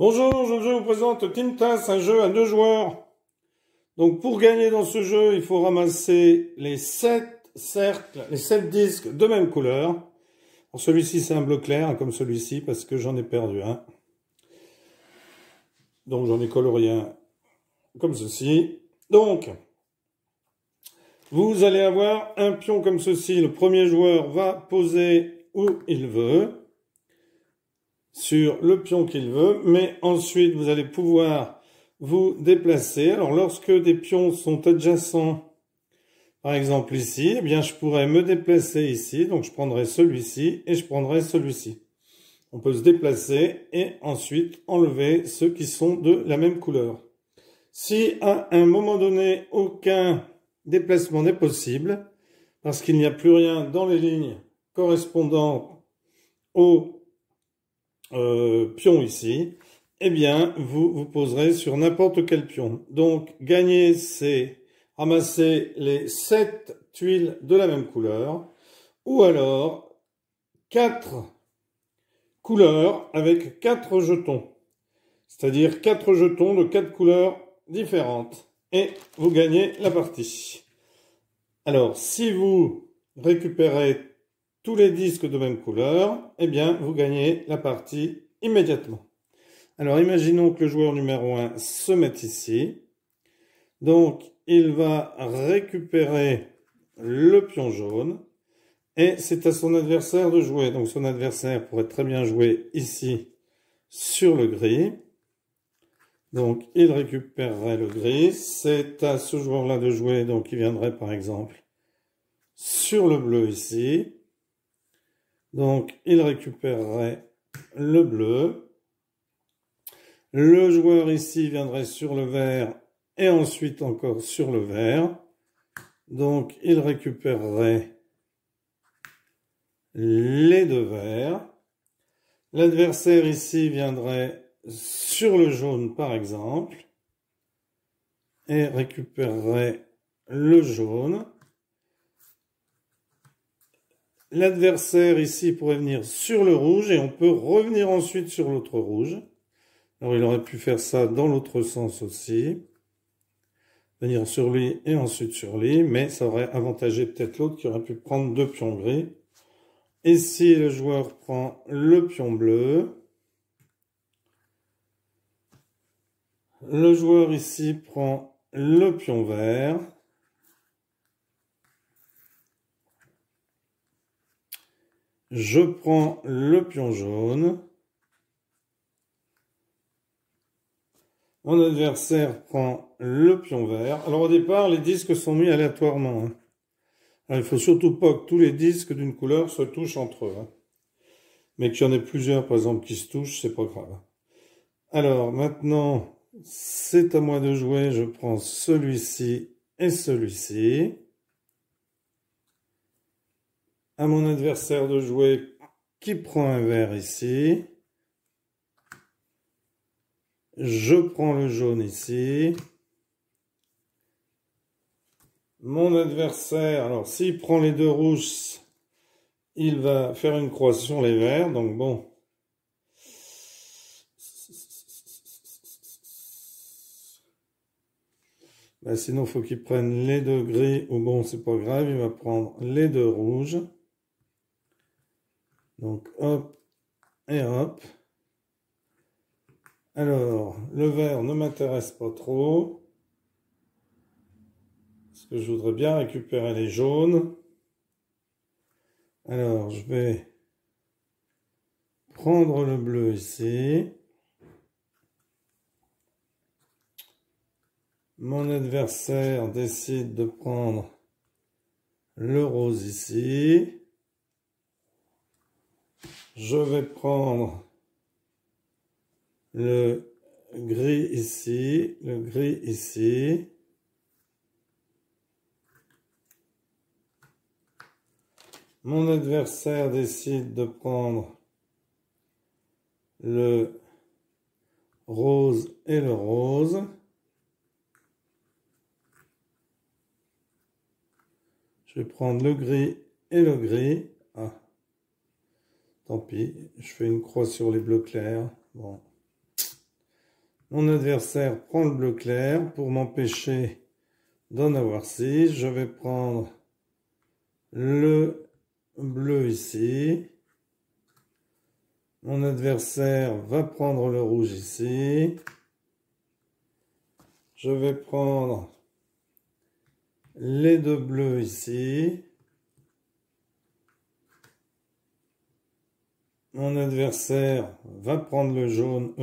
Bonjour, je vous présente Tintas, un jeu à 2 joueurs. Donc pour gagner dans ce jeu, il faut ramasser les 7 cercles, les 7 disques de même couleur. Celui-ci c'est un bleu clair, comme celui-ci, parce que j'en ai perdu un. Donc j'en ai colorié un comme ceci. Donc, vous allez avoir un pion comme ceci. Le premier joueur va poser où il veut, sur le pion qu'il veut, mais ensuite vous allez pouvoir vous déplacer. Alors lorsque des pions sont adjacents, par exemple ici, eh bien je pourrais me déplacer ici, donc je prendrai celui-ci et je prendrai celui-ci. On peut se déplacer et ensuite enlever ceux qui sont de la même couleur. Si à un moment donné aucun déplacement n'est possible, parce qu'il n'y a plus rien dans les lignes correspondant au pion ici, eh bien, vous poserez sur n'importe quel pion. Donc, gagner, c'est ramasser les 7 tuiles de la même couleur, ou alors 4 couleurs avec 4 jetons. C'est-à-dire 4 jetons de 4 couleurs différentes. Et vous gagnez la partie. Alors, si vous récupérez tous les disques de même couleur, eh bien, vous gagnez la partie immédiatement. Alors, imaginons que le joueur numéro 1 se mette ici. Donc, il va récupérer le pion jaune. Et c'est à son adversaire de jouer. Donc, son adversaire pourrait très bien jouer ici sur le gris. Donc, il récupérerait le gris. C'est à ce joueur-là de jouer. Donc, il viendrait par exemple sur le bleu ici. Donc, il récupérerait le bleu. Le joueur ici viendrait sur le vert et ensuite encore sur le vert. Donc, il récupérerait les deux verts. L'adversaire ici viendrait sur le jaune, par exemple, et récupérerait le jaune. L'adversaire ici pourrait venir sur le rouge et on peut revenir ensuite sur l'autre rouge. Alors il aurait pu faire ça dans l'autre sens aussi. Venir sur lui et ensuite sur lui, mais ça aurait avantagé peut-être l'autre qui aurait pu prendre 2 pions gris. Ici, le joueur prend le pion bleu. Le joueur ici prend le pion vert. Je prends le pion jaune. Mon adversaire prend le pion vert. Alors au départ, les disques sont mis aléatoirement. Alors, il ne faut surtout pas que tous les disques d'une couleur se touchent entre eux. Mais qu'il y en ait plusieurs, par exemple, qui se touchent, c'est pas grave. Alors maintenant, c'est à moi de jouer. Je prends celui-ci et celui-ci. À mon adversaire de jouer qui prend un vert ici. Je prends le jaune ici. Mon adversaire, alors s'il prend les deux rouges, il va faire une croix sur les verts. Donc bon. Ben, sinon, il faut qu'il prenne les deux gris. Ou bon, c'est pas grave, il va prendre les deux rouges. Donc hop et hop. Alors, le vert ne m'intéresse pas trop. Parce que je voudrais bien récupérer les jaunes. Alors, je vais prendre le bleu ici. Mon adversaire décide de prendre le rose ici. Je vais prendre le gris ici, le gris ici. Mon adversaire décide de prendre le rose et le rose. Je vais prendre le gris et le gris. Ah, tant pis, je fais une croix sur les bleus clairs. Bon. Mon adversaire prend le bleu clair pour m'empêcher d'en avoir 6. Je vais prendre le bleu ici. Mon adversaire va prendre le rouge ici. Je vais prendre les deux bleus ici. Mon adversaire va prendre le jaune,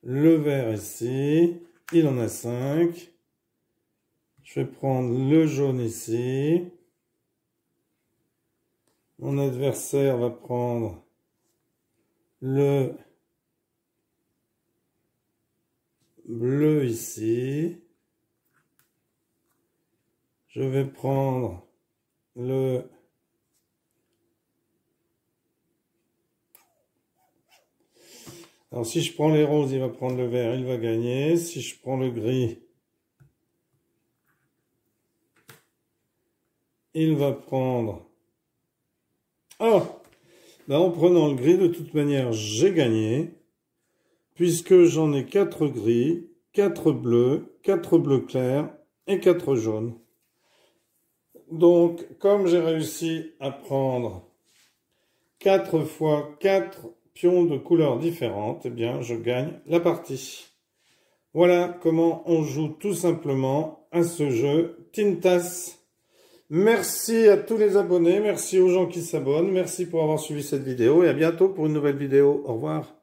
le vert ici. Il en a 5. Je vais prendre le jaune ici. Mon adversaire va prendre le bleu ici. Je vais prendre le Alors si je prends les roses, il va prendre le vert, il va gagner. Si je prends le gris, il va prendre... Ah, ben en prenant le gris, de toute manière, j'ai gagné. Puisque j'en ai 4 gris, 4 bleus, 4 bleus clairs et 4 jaunes. Donc, comme j'ai réussi à prendre 4 fois 4 pions de couleurs différentes, eh bien, je gagne la partie. Voilà comment on joue tout simplement à ce jeu Tintas. Merci à tous les abonnés, merci aux gens qui s'abonnent, merci pour avoir suivi cette vidéo et à bientôt pour une nouvelle vidéo. Au revoir.